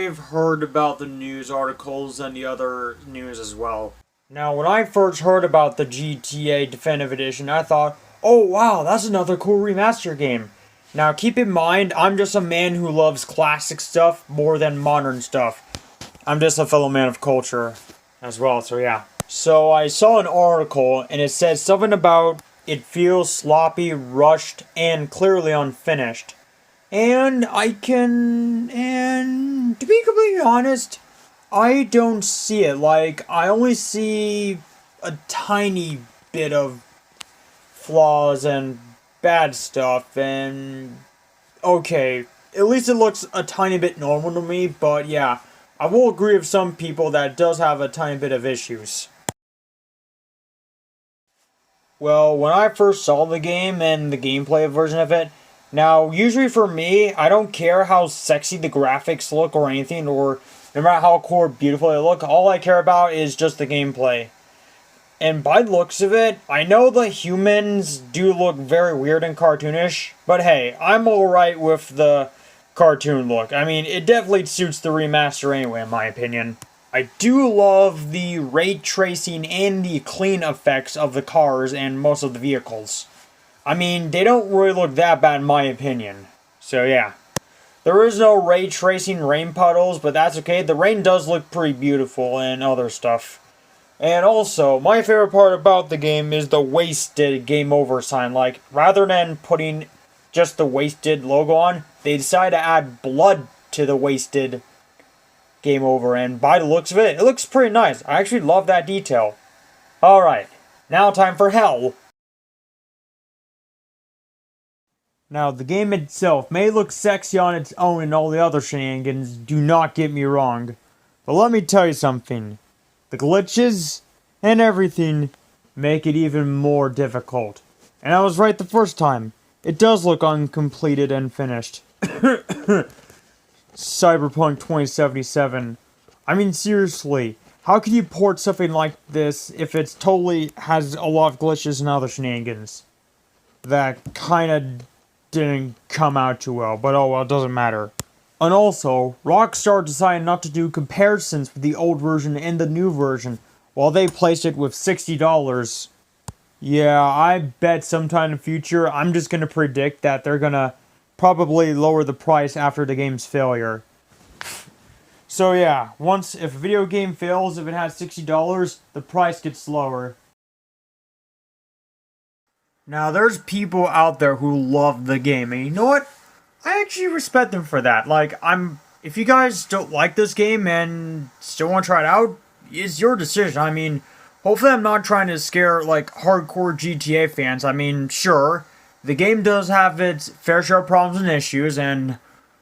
I've heard about the news articles and the other news as well. Now, when I first heard about the GTA Definitive Edition, I thought, oh wow, that's another cool remaster game. Now, keep in mind, I'm just a man who loves classic stuff more than modern stuff. I'm just a fellow man of culture as well, so yeah. So I saw an article, and it said something about it feels sloppy, rushed, and clearly unfinished. And to be completely honest, I don't see it. Like, I only see a tiny bit of flaws and bad stuff, and okay, at least it looks a tiny bit normal to me, but yeah, I will agree with some people that it does have a tiny bit of issues. Well, when I first saw the game and the gameplay version of it, now, usually for me, I don't care how sexy the graphics look or anything, or no matter how cool or beautiful they look, all I care about is just the gameplay. And by the looks of it, I know the humans do look very weird and cartoonish, but hey, I'm alright with the cartoon look. I mean, it definitely suits the remaster anyway, in my opinion. I do love the ray tracing and the clean effects of the cars and most of the vehicles. I mean, they don't really look that bad in my opinion. So yeah. There is no ray tracing rain puddles, but that's okay. The rain does look pretty beautiful and other stuff. And also, my favorite part about the game is the wasted game over sign. Like, rather than putting just the wasted logo on, they decided to add blood to the wasted game over. And by the looks of it, it looks pretty nice. I actually love that detail. Alright, now time for hell. Now, the game itself may look sexy on its own and all the other shenanigans, do not get me wrong. But let me tell you something. The glitches and everything make it even more difficult. And I was right the first time. It does look uncompleted and finished. Cyberpunk 2077. I mean, seriously, how can you port something like this if it totally has a lot of glitches and other shenanigans? That kinda didn't come out too well, but oh well, it doesn't matter. And also, Rockstar decided not to do comparisons with the old version and the new version, while they placed it with $60. Yeah, I bet sometime in the future, I'm just gonna predict that they're gonna probably lower the price after the game's failure. So yeah, if a video game fails, if it has $60, the price gets lower. Now, there's people out there who love the game, and you know what? I actually respect them for that. Like, if you guys don't like this game and still want to try it out, it's your decision. I mean, hopefully I'm not trying to scare, like, hardcore GTA fans. I mean, sure, the game does have its fair share of problems and issues, and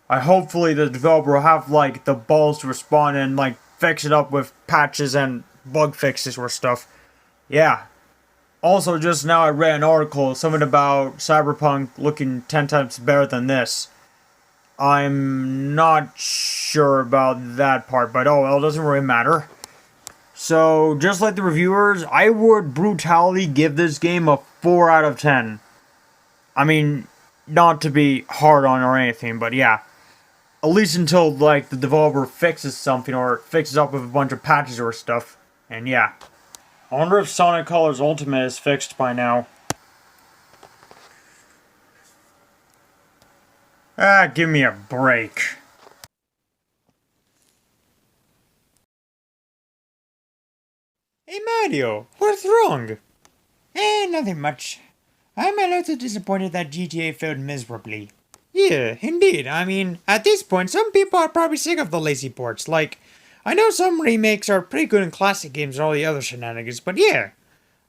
hopefully the developer will have, like, the balls to respond and, like, fix it up with patches and bug fixes or stuff. Yeah. Also, just now I read an article, something about Cyberpunk looking 10 times better than this. I'm not sure about that part, but oh well, it doesn't really matter. So, just like the reviewers, I would brutally give this game a 4 out of 10. I mean, not to be hard on or anything, but yeah. At least until, like, the developer fixes something or fixes up with a bunch of patches or stuff. And yeah. I wonder if Sonic Colors Ultimate is fixed by now. Ah, give me a break. Hey Mario, what's wrong? Nothing much. I'm a little disappointed that GTA failed miserably. Yeah, indeed. I mean, at this point, some people are probably sick of the lazy ports. Like, I know some remakes are pretty good in classic games and all the other shenanigans, but yeah.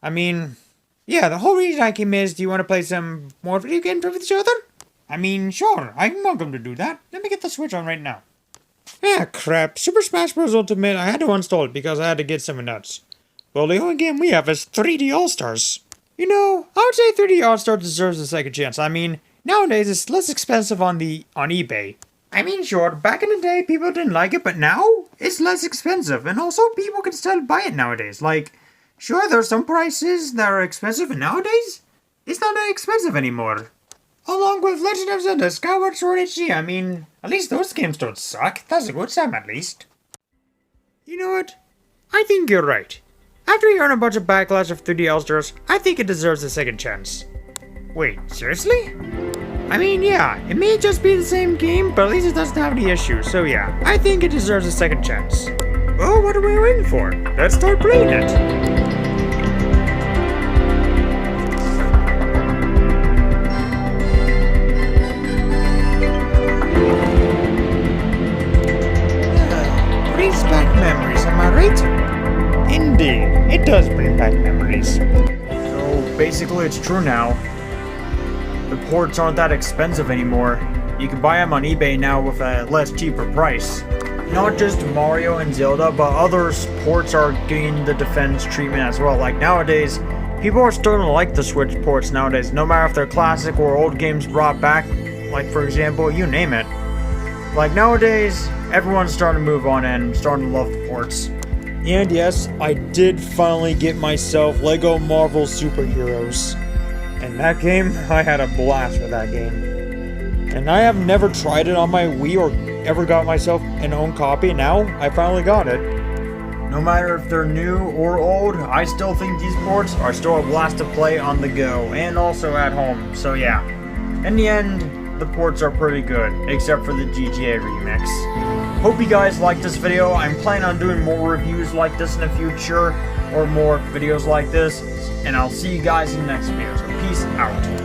I mean, yeah, the whole reason I came is, do you want to play some more video games with each other? I mean, sure, I'm welcome to do that. Let me get the Switch on right now. Ah, crap. Super Smash Bros. Ultimate, I had to uninstall it because I had to get something nuts. Well, the only game we have is 3D All-Stars. You know, I would say 3D All-Stars deserves a second chance. I mean, nowadays it's less expensive on eBay. I mean, sure, back in the day people didn't like it, but now it's less expensive, and also people can still buy it nowadays. Like, sure, there's some prices that are expensive, and nowadays it's not that expensive anymore. Along with Legend of Zelda Skyward Sword HD. I mean, at least those games don't suck. That's a good time, at least. You know what? I think you're right. After hearing a bunch of backlash of 3D All-Stars, I think it deserves a second chance. Wait, seriously? I mean, yeah, it may just be the same game, but at least it doesn't have any issues, so yeah, I think it deserves a second chance. Well, what are we waiting for? Let's start playing it! Brings back memories, am I right? Indeed, it does bring back memories. So, basically it's true now. The ports aren't that expensive anymore. You can buy them on eBay now with a less cheaper price. Not just Mario and Zelda, but other ports are getting the defense treatment as well. Like nowadays, people are starting to like the Switch ports nowadays, no matter if they're classic or old games brought back. Like for example, you name it. Like nowadays, everyone's starting to move on and starting to love the ports. And yes, I did finally get myself LEGO Marvel Superheroes. And that game, I had a blast with that game. And I have never tried it on my Wii or ever got myself an own copy. Now, I finally got it. No matter if they're new or old, I still think these ports are still a blast to play on the go and also at home. So yeah, in the end, the ports are pretty good, except for the GTA remix. Hope you guys liked this video. I'm planning on doing more reviews like this in the future, or more videos like this, and I'll see you guys in the next video. So peace out.